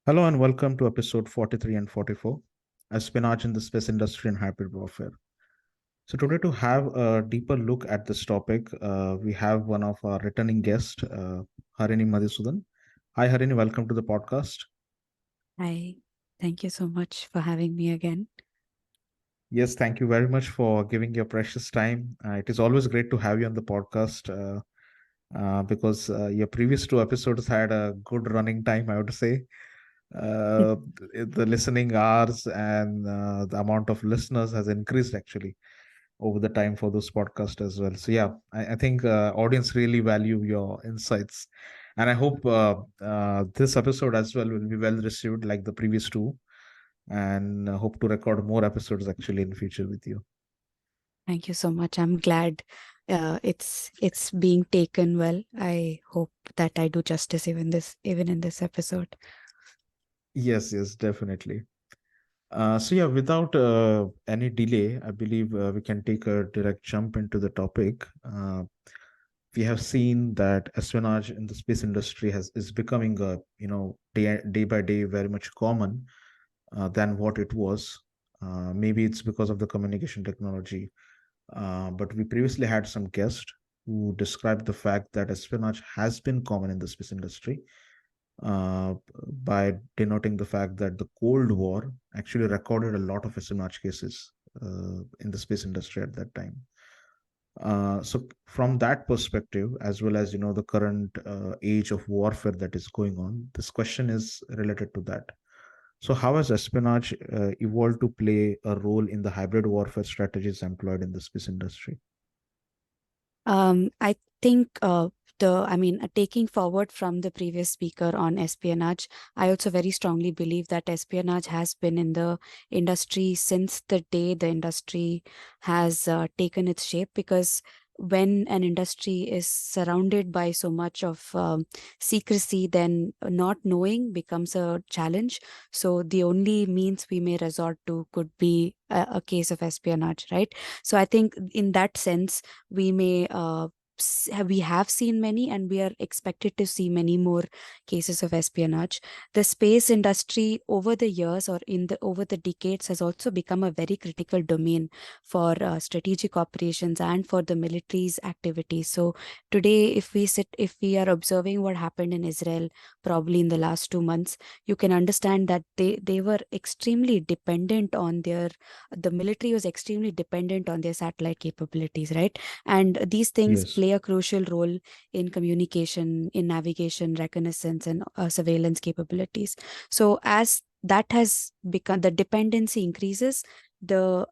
Hello and welcome to episode 43 and 44, Espionage in the Space Industry and Hybrid Warfare. So today to have a deeper look at this topic, we have one of our returning guests, Harini Madhusudan. Hi Harini, welcome to the podcast. Hi, thank you so much for having me again. Yes, thank you very much for giving your precious time. It is always great to have you on the podcast because your previous two episodes had a good running time, I would say. The listening hours and the amount of listeners has increased actually over the time for those podcasts as well. So yeah, I think audience really value your insights, and I hope this episode as well will be well received like the previous two, and hope to record more episodes actually in future with you. Thank you so much. I'm glad it's being taken well. I hope that I do justice even in this episode. Yes, definitely. So yeah, without any delay, I believe we can take a direct jump into the topic. We have seen that espionage in the space industry is becoming a day by day very much common than what it was. Maybe it's because of the communication technology, but we previously had some guests who described the fact that espionage has been common in the space industry uh, by denoting the fact that the Cold War actually recorded a lot of espionage cases in the space industry at that time. So from that perspective, as well as the current age of warfare that is going on, this question is related to that. So how has espionage evolved to play a role in the hybrid warfare strategies employed in the space industry? I think taking forward from the previous speaker on espionage, I also very strongly believe that espionage has been in the industry since the day the industry has taken its shape. Because when an industry is surrounded by so much of secrecy, then not knowing becomes a challenge. So the only means we may resort to could be a case of espionage, right? So I think in that sense, we may we have seen many, and we are expected to see many more cases of espionage. The space industry over the years, or in the over the decades, has also become a very critical domain for strategic operations and for the military's activities. So today, if we are observing what happened in Israel probably in the last 2 months, you can understand that they were extremely dependent on their the military was extremely dependent on their satellite capabilities, right? And these things Yes. play a crucial role in communication, in navigation, reconnaissance, and surveillance capabilities. So as that has become, the dependency increases, the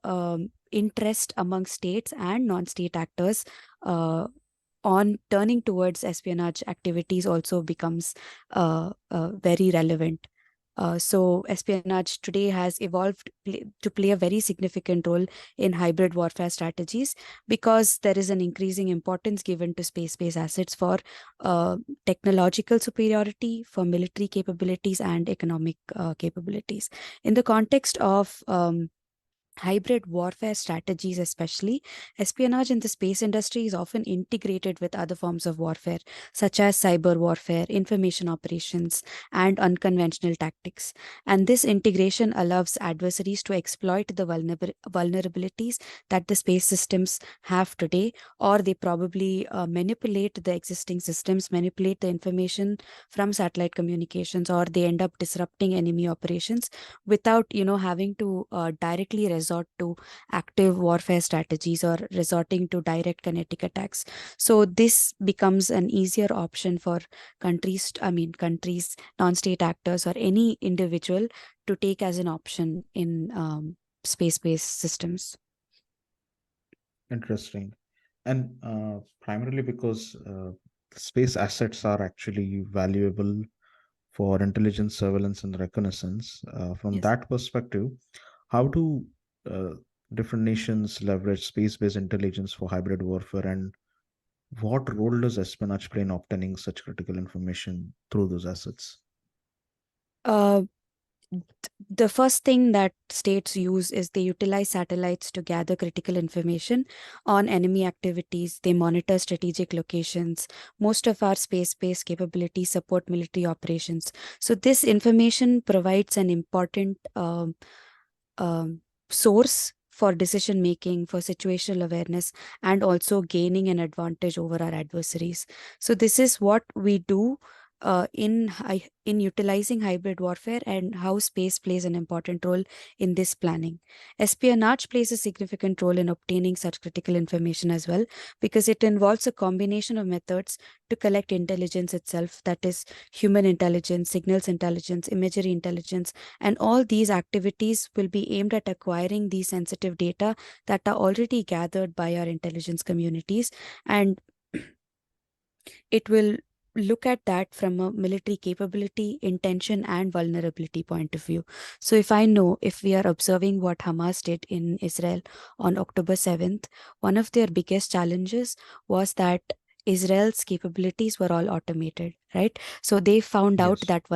interest among states and non-state actors on turning towards espionage activities also becomes very relevant. So espionage today has evolved to play a very significant role in hybrid warfare strategies, because there is an increasing importance given to space-based assets for uh, technological superiority, for military capabilities, and economic capabilities. In the context of hybrid warfare strategies, especially, espionage in the space industry is often integrated with other forms of warfare, such as cyber warfare, information operations, and unconventional tactics. And this integration allows adversaries to exploit the vulnerabilities that the space systems have today, or they probably manipulate the existing systems, manipulate the information from satellite communications, or they end up disrupting enemy operations without having to directly resort to active warfare strategies or resorting to direct kinetic attacks. So this becomes an easier option for countries, non-state actors, or any individual to take as an option in space-based systems. Interesting. And primarily because space assets are actually valuable for intelligence, surveillance, and reconnaissance. From Yes. that perspective, how do uh, different nations leverage space-based intelligence for hybrid warfare, and what role does espionage play in obtaining such critical information through those assets? the first thing that states use is they utilize satellites to gather critical information on enemy activities. They monitor strategic locations. Most of our space-based capabilities support military operations. So this information provides an important source for decision making, for situational awareness, and also gaining an advantage over our adversaries. So this is what we do in utilizing hybrid warfare, and how space plays an important role in this planning. Espionage plays a significant role in obtaining such critical information as well, because it involves a combination of methods to collect intelligence itself, that is human intelligence, signals intelligence, imagery intelligence, and all these activities will be aimed at acquiring these sensitive data that are already gathered by our intelligence communities, and it will look at that from a military capability, intention, and vulnerability point of view. So if I know, if we are observing what Hamas did in Israel on October 7th, one of their biggest challenges was that Israel's capabilities were all automated, right? So they found out Yes. that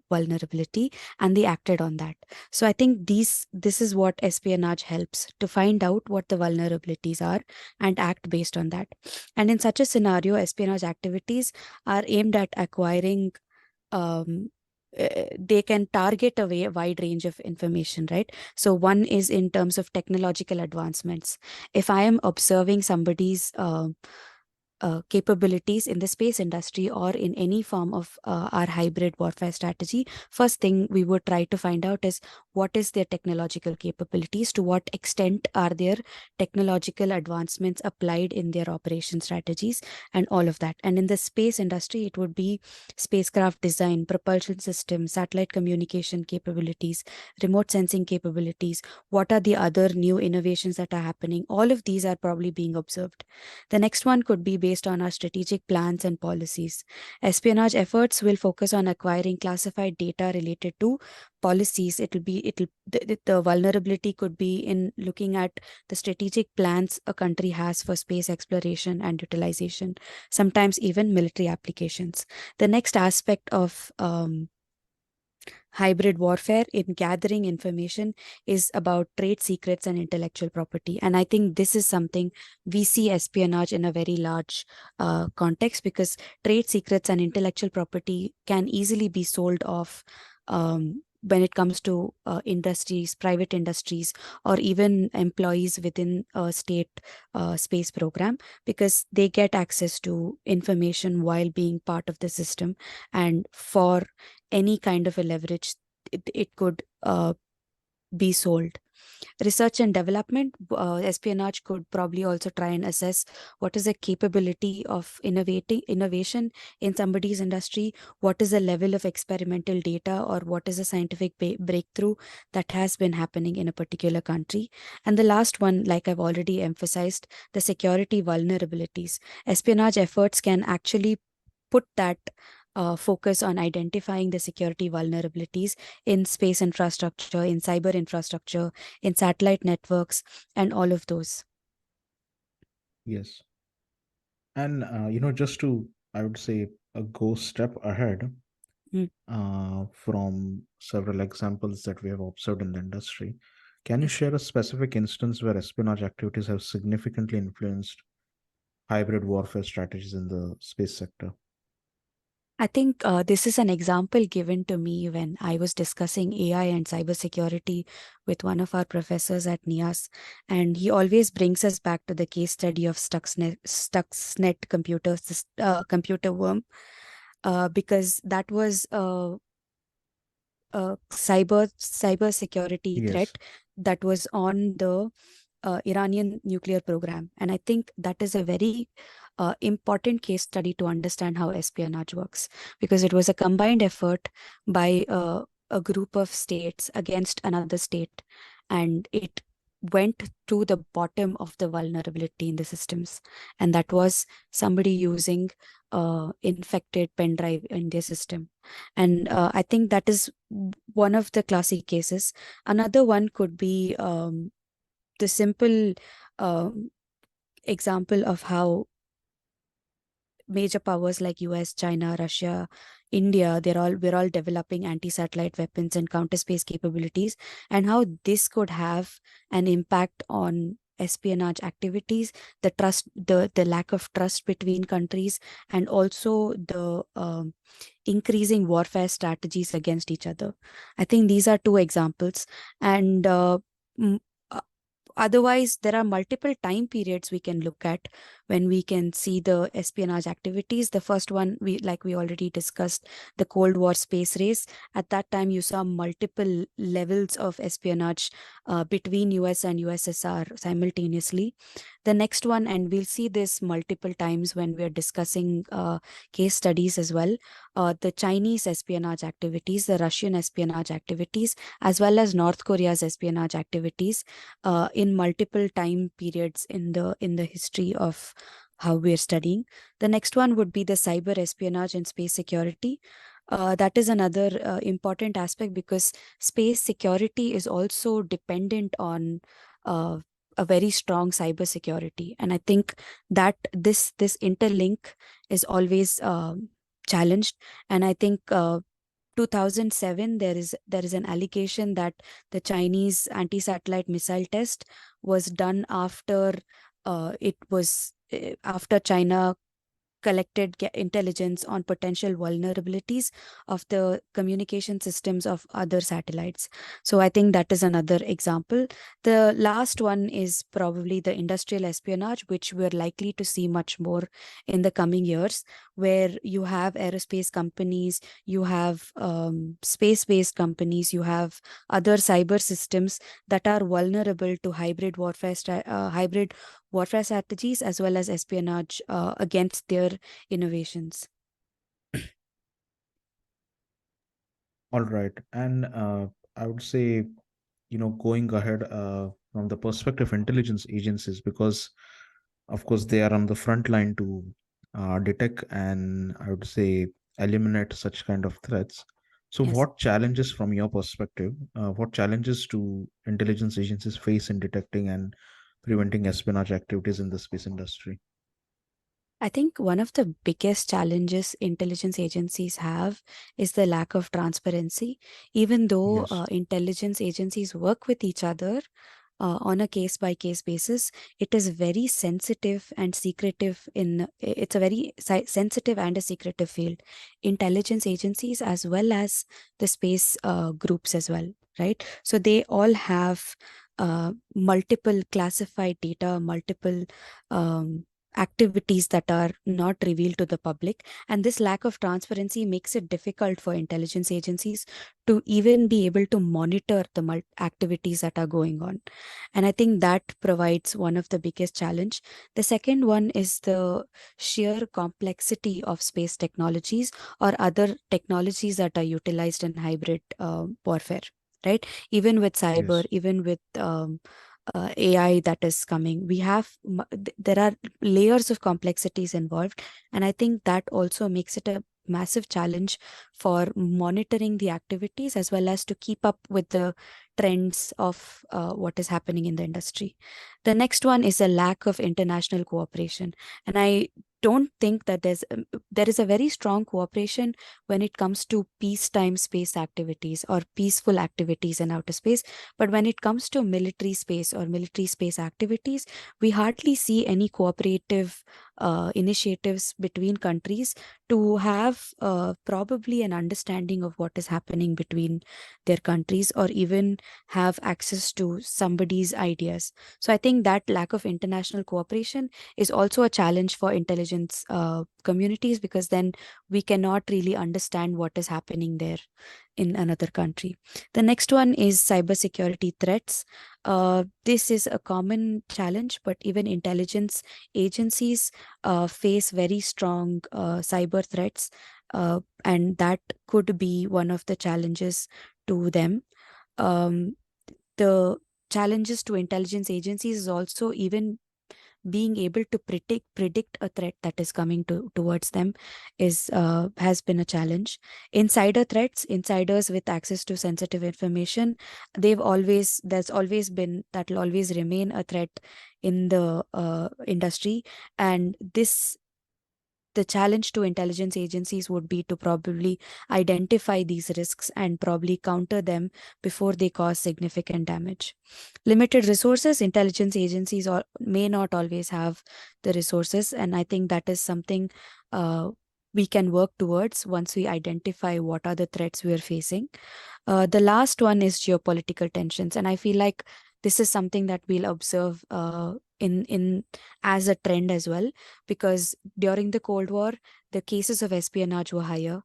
vulnerability, and they acted on that. So I think this is what espionage helps, to find out what the vulnerabilities are and act based on that. And in such a scenario, espionage activities are aimed at acquiring, um, they can target a wide range of information, right? So one is in terms of technological advancements. If I am observing somebody's capabilities in the space industry or in any form of our hybrid warfare strategy, first thing we would try to find out is what is their technological capabilities, to what extent are their technological advancements applied in their operation strategies, and all of that. And in the space industry, it would be spacecraft design, propulsion systems, satellite communication capabilities, remote sensing capabilities. What are the other new innovations that are happening? All of these are probably being observed. The next one could be based on our strategic plans and policies. Espionage efforts will focus on acquiring classified data related to policies. The vulnerability could be in looking at the strategic plans a country has for space exploration and utilization, sometimes even military applications. The next aspect of hybrid warfare in gathering information is about trade secrets and intellectual property. And I think this is something we see espionage in a very large context, because trade secrets and intellectual property can easily be sold off when it comes to industries, private industries, or even employees within a state space program, because they get access to information while being part of the system. And for any kind of a leverage, it could be sold. Research and development, espionage could probably also try and assess what is the capability of innovation in somebody's industry, what is the level of experimental data, or what is the scientific breakthrough that has been happening in a particular country. And the last one, like I've already emphasized, the security vulnerabilities. Espionage efforts can actually put that focus on identifying the security vulnerabilities in space infrastructure, in cyber infrastructure, in satellite networks, and all of those. Yes. And just to, I would say, go step ahead Mm, from several examples that we have observed in the industry, can you yes. share a specific instance where espionage activities have significantly influenced hybrid warfare strategies in the space sector? I think this is an example given to me when I was discussing AI and cybersecurity with one of our professors at NIAS. And he always brings us back to the case study of Stuxnet computer worm, because that was a cyber security Yes. threat that was on the Iranian nuclear program. And I think that is a very important case study to understand how espionage works, because it was a combined effort by a group of states against another state, and it went to the bottom of the vulnerability in the systems. And that was somebody using infected pen drive in their system. And I think that is one of the classic cases. Another one could be the simple um, example of how major powers like US, China, Russia, India, we're all developing anti-satellite weapons and counter space capabilities, and how this could have an impact on espionage activities, the lack of trust between countries, and also the increasing warfare strategies against each other. I think these are two examples. And mm, uh, otherwise, there are multiple time periods we can look at when we can see the espionage activities. The first one, we already discussed, the Cold War space race. At that time, you saw multiple levels of espionage between US and USSR simultaneously. The next one, and we'll see this multiple times when we're discussing case studies as well, the Chinese espionage activities, the Russian espionage activities, as well as North Korea's espionage activities in multiple time periods in the history of how we're studying. The next one would be the cyber espionage and space security. That is another important aspect, because space security is also dependent on uh, a very strong cyber security, and I think that this interlink is always challenged. And I think 2007, there is an allegation that the Chinese anti-satellite missile test was done after after China collected intelligence on potential vulnerabilities of the communication systems of other satellites. So I think that is another example. The last one is probably the industrial espionage, which we're likely to see much more in the coming years, where you have aerospace companies, you have space-based companies, you have other cyber systems that are vulnerable to hybrid warfare strategies as well as espionage against their innovations. All right. And I would say, going ahead from the perspective of intelligence agencies, because of course they are on the front line to detect and I would say eliminate such kind of threats. So, Yes. what challenges, from your perspective, what challenges do intelligence agencies face in detecting and preventing espionage activities in the space industry? I think one of the biggest challenges intelligence agencies have is the lack of transparency. Even though Yes. intelligence agencies work with each other on a case by case basis, it is very sensitive and secretive. It's a very sensitive and a secretive field. Intelligence agencies as well as the space groups as well, right? So they all have multiple classified data, multiple um, activities that are not revealed to the public, and this lack of transparency makes it difficult for intelligence agencies to even be able to monitor the activities that are going on. And I think that provides one of the biggest challenge. The second one is the sheer complexity of space technologies or other technologies that are utilized in hybrid warfare, right? Even with cyber, Yes. even with AI that is coming, there are layers of complexities involved, and I think that also makes it a massive challenge for monitoring the activities as well as to keep up with the trends of what is happening in the industry. The next one is a lack of international cooperation, and I don't think that there is a very strong cooperation when it comes to peacetime space activities or peaceful activities in outer space. But when it comes to military space or military space activities, we hardly see any cooperative initiatives between countries to have probably an understanding of what is happening between their countries, or even have access to somebody's ideas. So I think that lack of international cooperation is also a challenge for intelligence communities, because then we cannot really understand what is happening there in another country. The next one is cybersecurity threats. This is a common challenge, but even intelligence agencies face very strong cyber threats, and that could be one of the challenges to them. Um, the challenges to intelligence agencies is also even being able to predict a threat that is coming towards them is has been a challenge. Insider threats, insiders with access to sensitive information, there's always been, that will always remain a threat in the industry. And the challenge to intelligence agencies would be to probably identify these risks and probably counter them before they cause significant damage. Limited resources, intelligence agencies may not always have the resources, and I think that is something we can work towards once we identify what are the threats we are facing. The last one is geopolitical tensions, and I feel like this is something that we'll observe in as a trend as well, because during the Cold War, the cases of espionage were higher.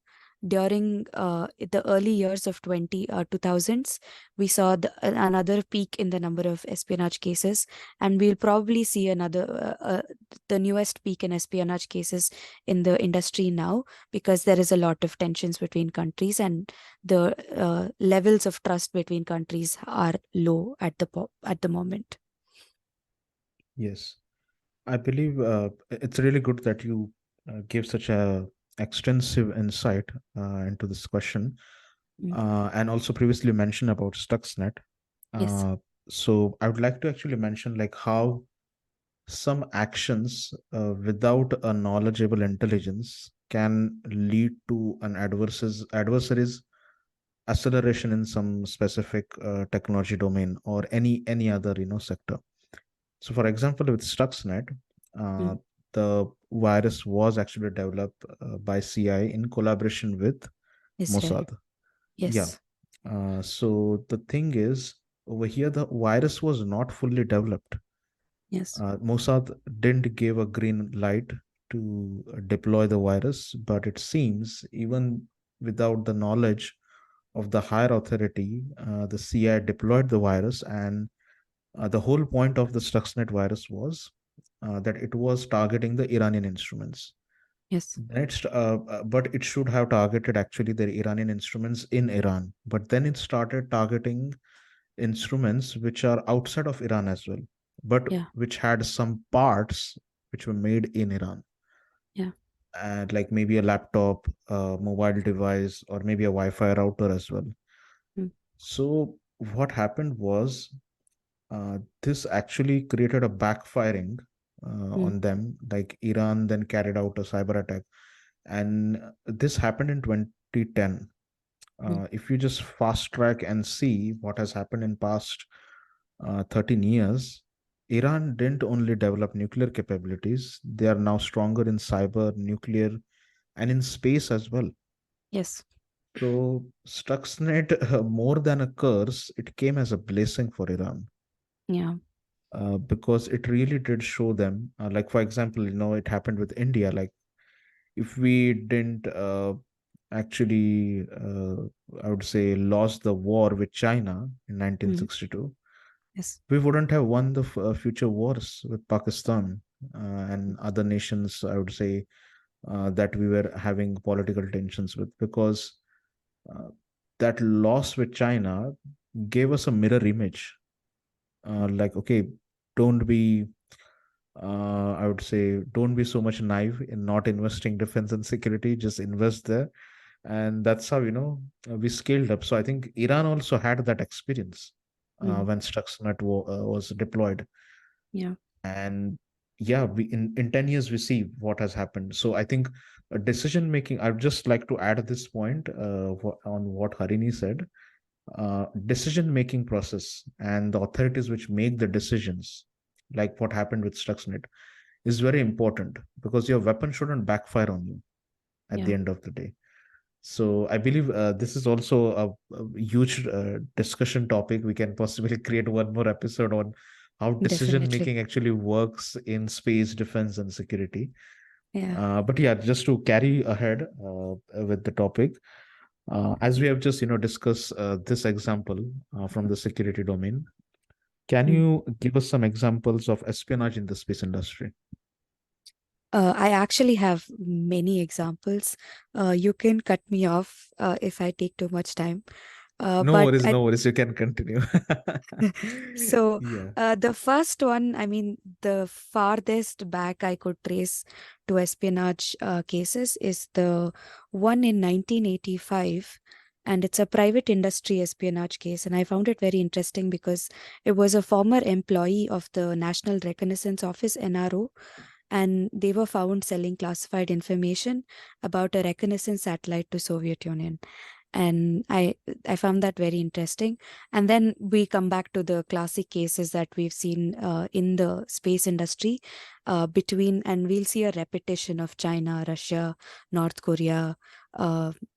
During the early years of 2000s, we saw another peak in the number of espionage cases, and we'll probably see the newest peak in espionage cases in the industry now, because there is a lot of tensions between countries, and the levels of trust between countries are low at the moment. Yes, I believe it's really good that you give such a extensive insight into this question, Mm. and also previously mentioned about Stuxnet. Yes. Uh, so I would like to actually mention like how some actions without a knowledgeable intelligence can lead to an adversary's acceleration in some specific technology domain or any other sector. So, for example, with Stuxnet, uh, Mm. the virus was actually developed by CI in collaboration with Israel. Mossad. Yeah. Yes. So the thing is, over here, the virus was not fully developed. Yes. Mossad didn't give a green light to deploy the virus, but it seems even without the knowledge of the higher authority, the CIA deployed the virus, and the whole point of the Stuxnet virus was that it was targeting the Iranian instruments. Yes. But it should have targeted actually the Iranian instruments in Iran. But then it started targeting instruments which are outside of Iran as well, but Yeah. which had some parts which were made in Iran, Yeah. and like maybe a laptop, a mobile device, or maybe a Wi-Fi router as well. Mm. So what happened was this actually created a backfiring Mm. on them. Like Iran then carried out a cyber attack, and this happened in 2010. Mm. If you just fast track and see what has happened in past 13 years, Iran didn't only develop nuclear capabilities, they are now stronger in cyber, nuclear, and in space as well. Yes. So, Stuxnet, more than a curse, it came as a blessing for Iran. Yeah. Because it really did show them, like, for example, it happened with India. Like, if we didn't actually, I would say, lost the war with China in Mm. 1962, Yes. we wouldn't have won the future wars with Pakistan and other nations, I would say, that we were having political tensions with, because uh, that loss with China gave us a mirror image. Like, okay, don't be, I would say, don't be so much naive in not investing defense and security, just invest there. And that's how, we scaled up. So I think Iran also had that experience Mm. when Stuxnet was deployed. Yeah. And yeah, in 10 years we see what has happened. So I think decision making, I'd just like to add this point on what Harini said. Decision making process and the authorities which make the decisions, like what happened with Stuxnet, is very important, because your weapon shouldn't backfire on you at the Yeah. end of the day. So I believe this is also a huge discussion topic. We can possibly create one more episode on how decision Definitely. making actually works in space, defense, and security. Yeah. But yeah, just to carry ahead with the topic, as we have just discussed this example from the security domain, can Mm. you give us some examples of espionage in the space industry? I actually have many examples. You can cut me off if I take too much time. No But worries, no worries. You can continue. so Yeah. the first one, I mean, the farthest back I could trace to espionage cases is the one in 1985. And it's a private industry espionage case. And I found it very interesting because it was a former employee of the National Reconnaissance Office, NRO, and they were found selling classified information about a reconnaissance satellite to Soviet Union. And I found that very interesting. And then we come back to the classic cases that we've seen in the space industry and we'll see a repetition of China, Russia, North Korea,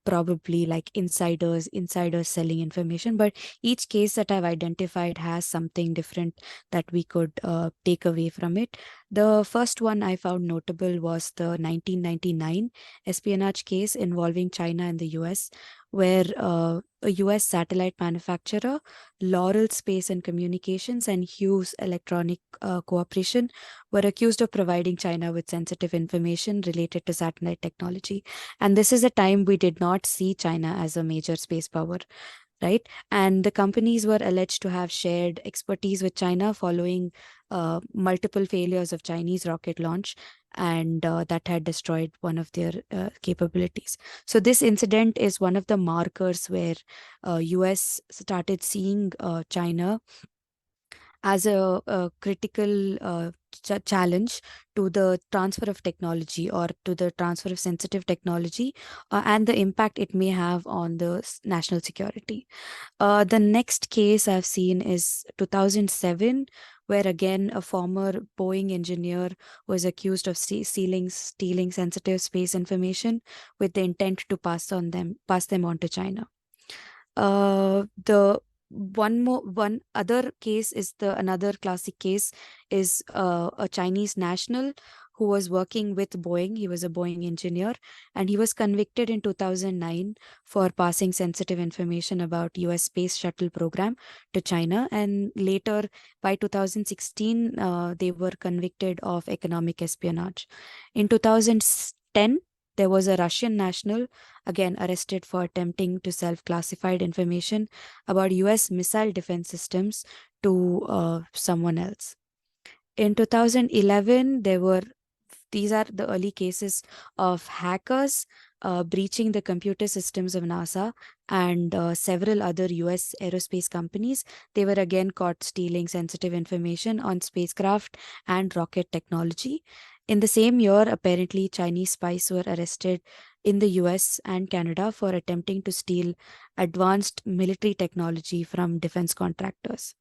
probably like insiders selling information. But each case that I've identified has something different that we could take away from it. The first one I found notable was the 1999 espionage case involving China and the US, where a US satellite manufacturer, Laurel Space and Communications, and Hughes Electronic Cooperation were accused of providing China with sensitive information related to satellite technology. And this is a time we did not see China as a major space power, right? And the companies were alleged to have shared expertise with China following multiple failures of Chinese rocket launch, and that had destroyed one of their capabilities. So this incident is one of the markers where US started seeing China as a critical challenge to the transfer of technology, or to the transfer of sensitive technology, and the impact it may have on the national security. The next case I've seen is 2007, where again a former Boeing engineer was accused of stealing sensitive space information with the intent to pass them on to China. The one other case is another classic case is a Chinese national who was working with Boeing. He was a Boeing engineer, and he was convicted in 2009 for passing sensitive information about US space shuttle program to China. And later, by 2016, they were convicted of economic espionage. In 2010, there was a Russian national, again arrested for attempting to sell classified information about US missile defense systems to someone else. In 2011, these are the early cases of hackers breaching the computer systems of NASA and several other US aerospace companies. They were again caught stealing sensitive information on spacecraft and rocket technology. In the same year, apparently, Chinese spies were arrested in the US and Canada for attempting to steal advanced military technology from defense contractors.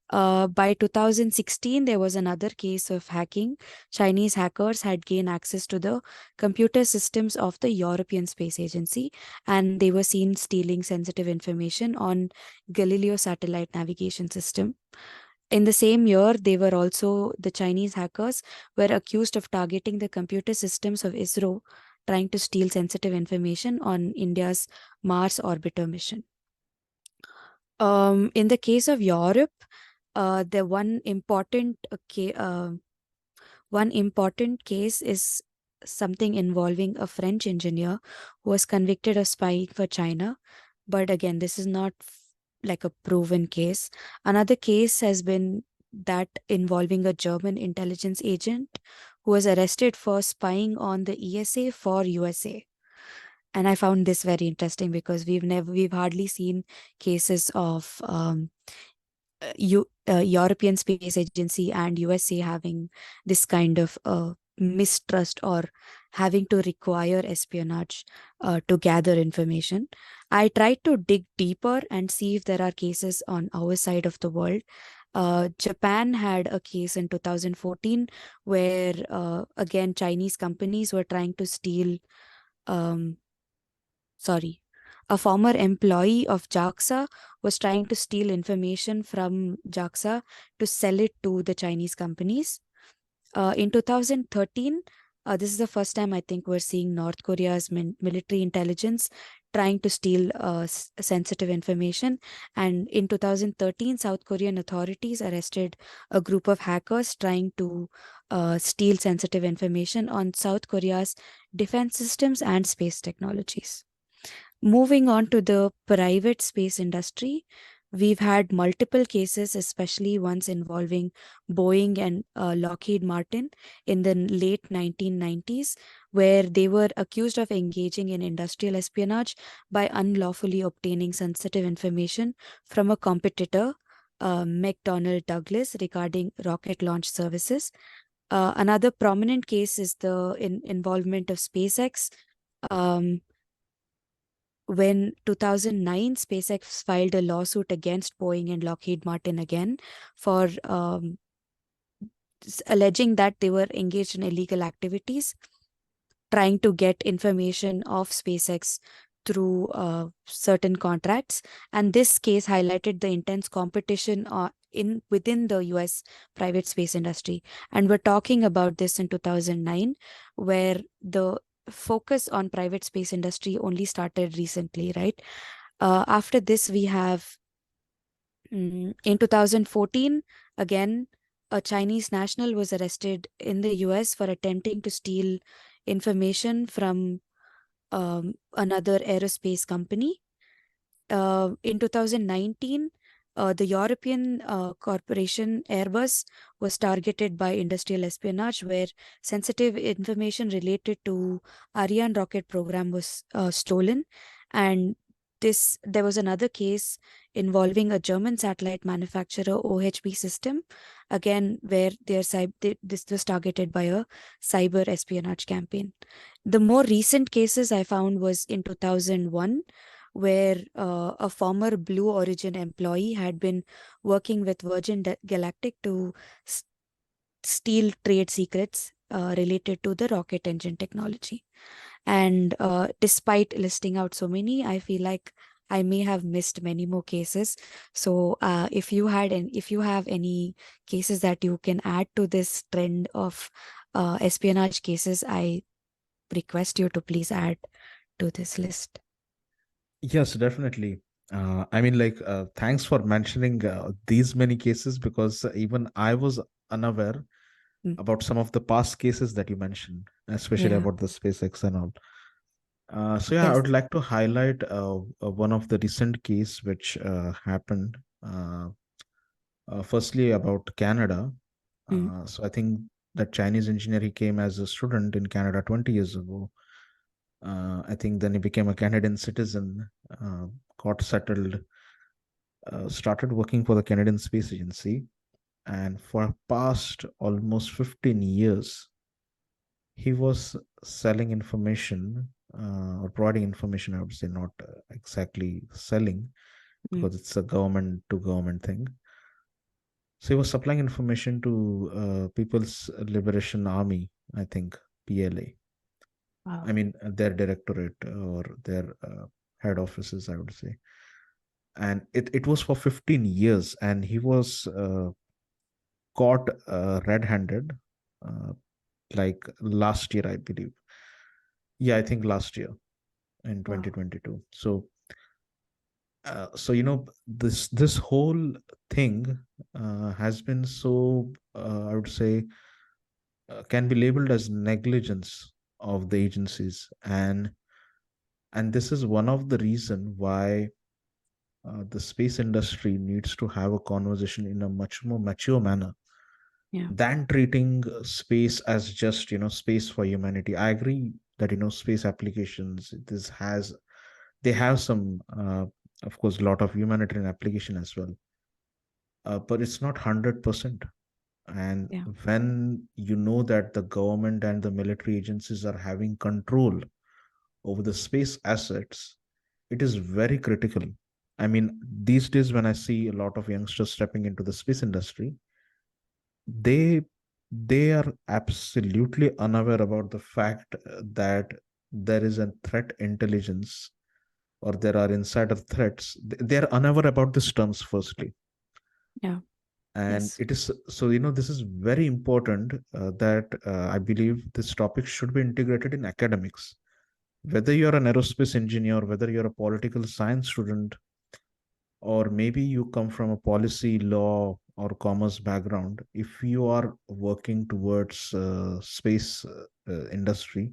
By 2016, there was another case of hacking. Chinese hackers had gained access to the computer systems of the European Space Agency, and they were seen stealing sensitive information on Galileo satellite navigation system. In the same year, the Chinese hackers were accused of targeting the computer systems of ISRO, trying to steal sensitive information on India's Mars orbiter mission. In the case of Europe, the one important case is something involving a French engineer who was convicted of spying for China. But again, this is not like a proven case. Another case has been that involving a German intelligence agent who was arrested for spying on the ESA for USA. And I found this very interesting because we've hardly seen cases of European Space Agency and USA having this kind of mistrust or having to require espionage to gather information. I tried to dig deeper and see if there are cases on our side of the world. Japan had a case in 2014 where, again, Chinese companies were trying to steal, a former employee of JAXA was trying to steal information from JAXA to sell it to the Chinese companies. In 2013, this is the first time I think we're seeing North Korea's military intelligence trying to steal sensitive information. And in 2013, South Korean authorities arrested a group of hackers trying to steal sensitive information on South Korea's defense systems and space technologies. Moving on to the private space industry, we've had multiple cases, especially ones involving Boeing and Lockheed Martin in the late 1990s, where they were accused of engaging in industrial espionage by unlawfully obtaining sensitive information from a competitor, McDonnell Douglas, regarding rocket launch services. Another prominent case is the involvement of SpaceX. Um, when 2009, SpaceX filed a lawsuit against Boeing and Lockheed Martin again for alleging that they were engaged in illegal activities, trying to get information of SpaceX through certain contracts. And this case highlighted the intense competition in within the US private space industry. And we're talking about this in 2009, where the focus on private space industry only started recently, right? After this, we have in 2014, again, a Chinese national was arrested in the US for attempting to steal information from another aerospace company. In 2019, the European corporation Airbus was targeted by industrial espionage, where sensitive information related to Ariane rocket program was stolen. And there was another case involving a German satellite manufacturer, OHB System, again where this was targeted by a cyber espionage campaign. The more recent cases I found was in 2001, where a former Blue Origin employee had been working with Virgin Galactic to s- steal trade secrets related to the rocket engine technology. And despite listing out so many, I feel like I may have missed many more cases. So if you have any cases that you can add to this trend of espionage cases, I request you to please add to this list. Yes, definitely. I mean, like, thanks for mentioning these many cases, because even I was unaware Mm. about some of the past cases that you mentioned, especially Yeah. about the SpaceX and all. So yeah, I Yes. would like to highlight one of the recent case which happened. Firstly, about Canada. Mm. So I think that Chinese engineer, he came as a student in Canada 20 years ago. I think then he became a Canadian citizen, uh, got settled, started working for the Canadian Space Agency, and for past almost 15 years, he was selling information or providing information. I would say not exactly selling, Mm. because it's a government to government thing. So he was supplying information to People's Liberation Army, I think, PLA. I Wow. mean, their directorate or their head offices, I would say. And it was for 15 years, and he was caught red-handed, uh, like last year, I believe. Yeah, I think last year in Wow. 2022. So this whole thing has been so I would say can be labeled as negligence of the agencies, and this is one of the reason why the space industry needs to have a conversation in a much more mature manner Yeah. than treating space as just space for humanity. I agree that space applications, this has they have some of course a lot of humanitarian application as well, but it's not 100%. And Yeah. when you know that the government and the military agencies are having control over the space assets, it is very critical. I mean, these days when I see a lot of youngsters stepping into the space industry, they they are absolutely unaware about the fact that there is a threat intelligence, or there are insider threats. They are unaware about these terms, firstly. Yeah. And Yes. it is so, this is very important, that I believe this topic should be integrated in academics. Whether you're an aerospace engineer, whether you're a political science student, or maybe you come from a policy, law, or commerce background, if you are working towards space industry,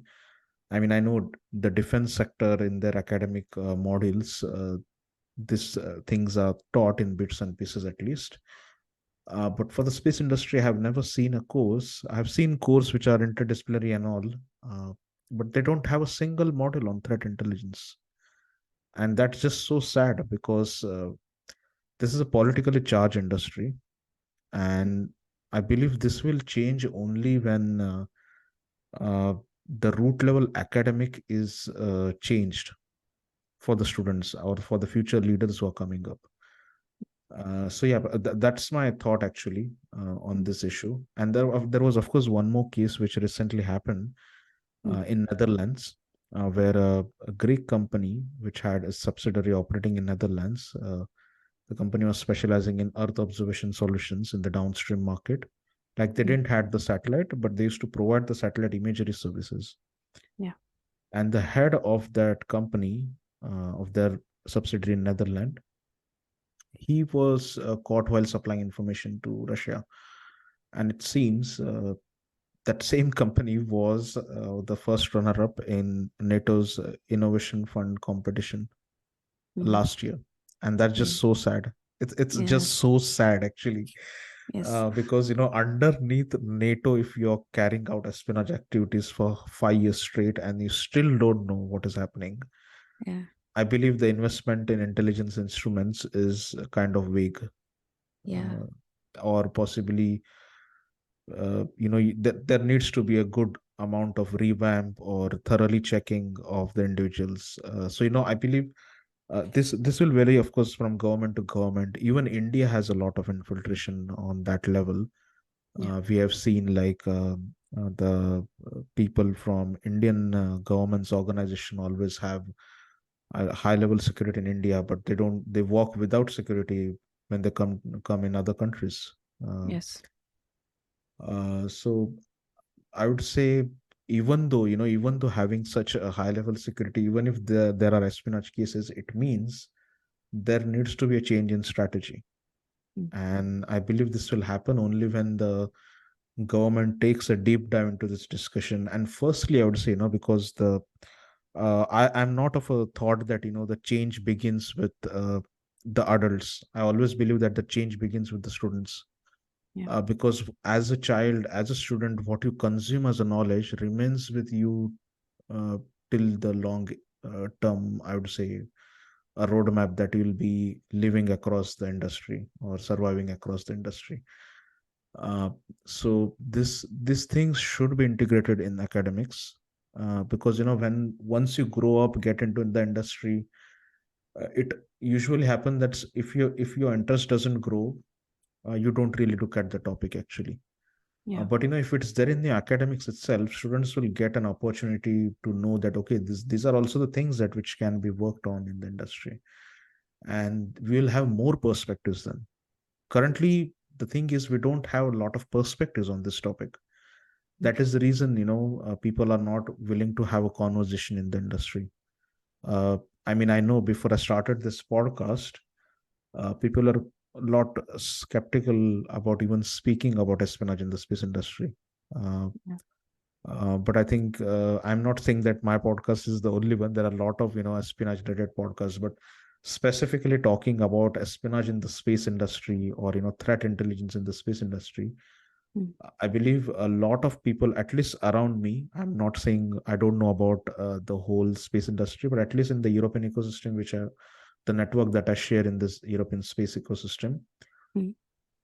I mean, I know the defense sector in their academic modules, these things are taught in bits and pieces at least. But for the space industry, I have never seen a course. I have seen courses which are interdisciplinary and all, uh, but they don't have a single module on threat intelligence. And that's just so sad, because this is a politically charged industry, and I believe this will change only when uh, the root level academic is changed for the students or for the future leaders who are coming up. So yeah, that's my thought actually on Mm, this issue. And there was of course one more case which recently happened mm, in Netherlands, where a Greek company which had a subsidiary operating in Netherlands, the company was specializing in Earth observation solutions in the downstream market. Like they mm, didn't had the satellite, but they used to provide the satellite imagery services. yeah. And the head of that company, of their subsidiary in Netherlands, he was caught while supplying information to Russia. And it seems that same company was the first runner-up in NATO's Innovation Fund competition Mm, last year, and that's just mm, so sad. It's just yes. so sad actually, Yes. because underneath NATO, if you're carrying out espionage activities for 5 years straight and you still don't know what is happening, Yeah. I believe the investment in intelligence instruments is kind of vague, Yeah. uh, or possibly there needs to be a good amount of revamp or thoroughly checking of the individuals. So I believe this will vary, of course, from government to government. Even India has a lot of infiltration on that level. Yeah. We have seen like the people from Indian government's organization always have a high level security in India, but they walk without security when they come in other countries. Uh, Yes. so I would say, even though having such a high level security, even if there are espionage cases, it means there needs to be a change in strategy. Mm, And I believe this will happen only when the government takes a deep dive into this discussion. And firstly, I would say, because I'm not of a thought that, the change begins with the adults. I always believe that the change begins with the students. yeah. Because as a child, as a student, what you consume as a knowledge remains with you uh, till the long term, I would say, a roadmap that you'll be living across the industry or surviving across the industry. Uh, so these things should be integrated in academics, because when once you grow up, get into the industry, it usually happens that if your interest doesn't grow, you don't really look at the topic actually. Yeah. But if it's there in the academics itself, students will get an opportunity to know that okay, these are also the things that which can be worked on in the industry, and we'll have more perspectives then. Currently, the thing is we don't have a lot of perspectives on this topic. Mm, That is the reason people are not willing to have a conversation in the industry. Uh, I mean, I know before I started this podcast, people are a lot skeptical about even speaking about espionage in the space industry. Uh, yeah. but I think I'm not saying that my podcast is the only one. There are a lot of espionage related podcasts, but specifically talking about espionage in the space industry or threat intelligence in the space industry, Mm, I believe a lot of people, at least around me, I'm not saying I don't know about the whole space industry, but at least in the European ecosystem, the network that I share in this European space ecosystem, mm,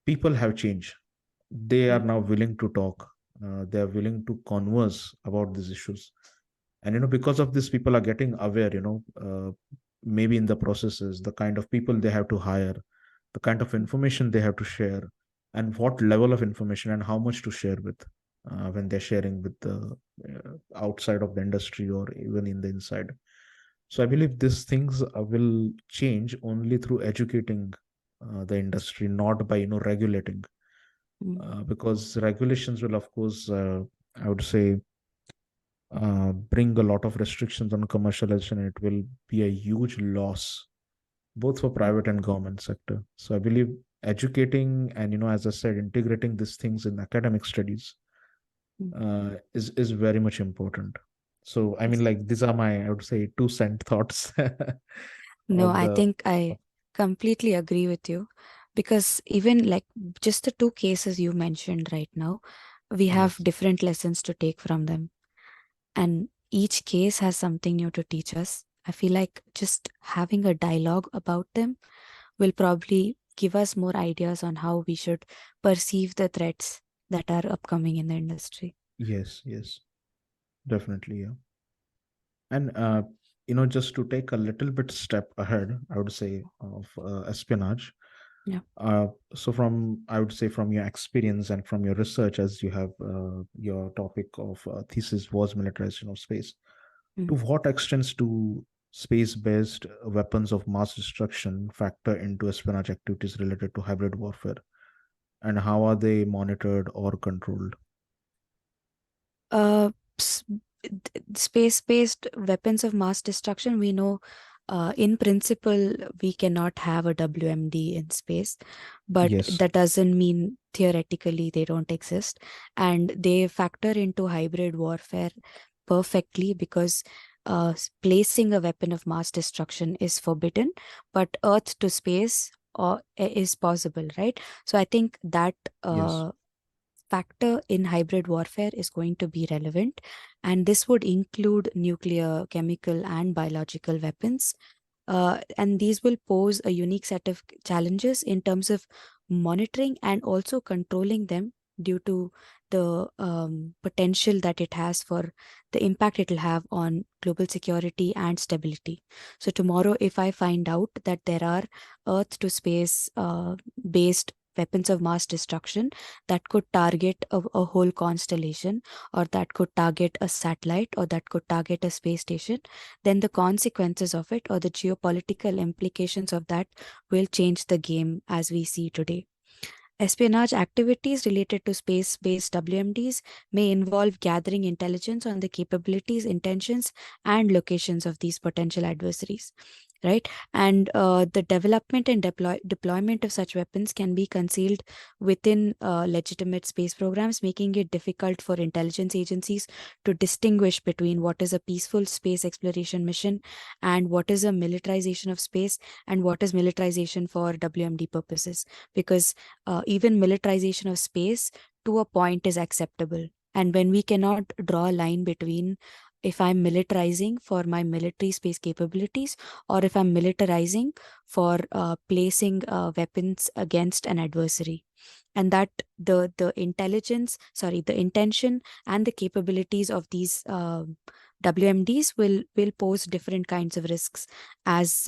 people have changed. They are yeah. now willing to talk. They are willing to converse about these issues. And because of this, people are getting aware. Maybe in the processes, the kind of people they have to hire, the kind of Mm, information they have to share, and what level of information and how much to share with, when they're sharing with the outside of the industry or even in the inside. So I believe these things will change only through educating the industry, not by regulating, mm, because regulations will, of course, I would say, bring a lot of restrictions on commercialization, and it will be a huge loss both for yeah. private and government sector. So I believe educating and, as I said, integrating these things in academic studies Mm, is very much important. So I yes. mean, like, these are my, I would say, 2 cent thoughts No, on I the. think I completely agree with you because even like just the two cases you mentioned right now, we have Yes. different lessons to take from them. And each case has something new to teach us. I feel like just having a dialogue about them will probably give us more ideas on how we should perceive the threats that are upcoming in the industry. Yes, yes, definitely, yeah. And just to take a little bit step ahead, I would say, of espionage. Yeah. So from, I would say, from your experience and from your research, as you have your topic of thesis was militarization of space, to Mm. what extents do space-based weapons of mass destruction factor into espionage activities related to hybrid warfare, and how are they monitored or controlled? Uh, Space-based weapons of mass destruction, we know in principle we cannot have a WMD in space, but Yes, that doesn't mean theoretically they don't exist. And they factor into hybrid warfare perfectly because placing a weapon of mass destruction is forbidden, but Earth to space is possible, right? So I think that yes, factor in hybrid warfare is going to be relevant, and this would include nuclear, chemical, and biological weapons. And these will pose a unique set of challenges in terms of monitoring and also controlling them due to the potential that it has for the impact it will have on global security and stability. So, tomorrow, if I find out that there are Earth to space based weapons of mass destruction that could target a whole constellation, or that could target a satellite, or that could target a space station, then the consequences of it or the geopolitical implications of that will change the game as we see today. Espionage activities related to space based WMDs may involve gathering intelligence on the capabilities, intentions, and locations of these potential adversaries. Right. And the development and deployment of such weapons can be concealed within legitimate space programs, making it difficult for intelligence agencies to distinguish between what is a peaceful space exploration mission and what is a militarization of space and what is militarization for WMD purposes. Because even militarization of space to a point is acceptable. And when we cannot draw a line between if I'm militarizing for my military space capabilities or if I'm militarizing for placing weapons against an adversary, and that the intelligence, sorry, the intention and the capabilities of these WMDs will pose different kinds of risks as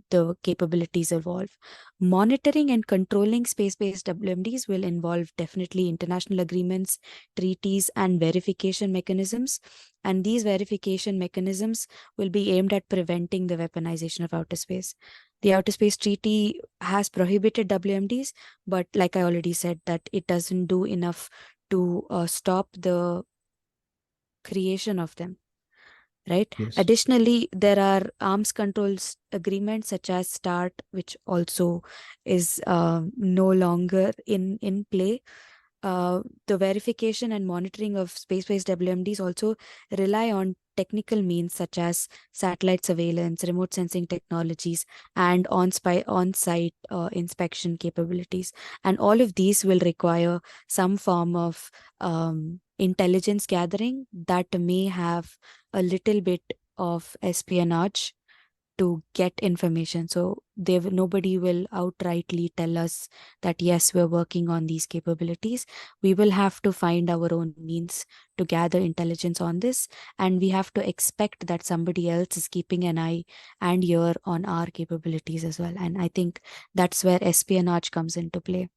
the capabilities evolve. Monitoring and controlling space-based WMDs will involve definitely international agreements, treaties, and verification mechanisms. And these verification mechanisms will be aimed at preventing the weaponization of outer space. The Outer Space Treaty has prohibited WMDs, but like I already said, that it doesn't do enough to stop the creation of them. Right. yes, Additionally, there are arms controls agreements such as START, which also is no longer in play. The verification and monitoring of space-based WMDs also rely on technical means such as satellite surveillance, remote sensing technologies, and on-site inspection capabilities. And all of these will require some form of intelligence gathering that may have a little bit of espionage to get information. So nobody will outrightly tell us that yes, we're working on these capabilities. We will have to find our own means to gather intelligence on this, and we have to expect that somebody else is keeping an eye and ear on our capabilities as well. And I think that's where espionage comes into play.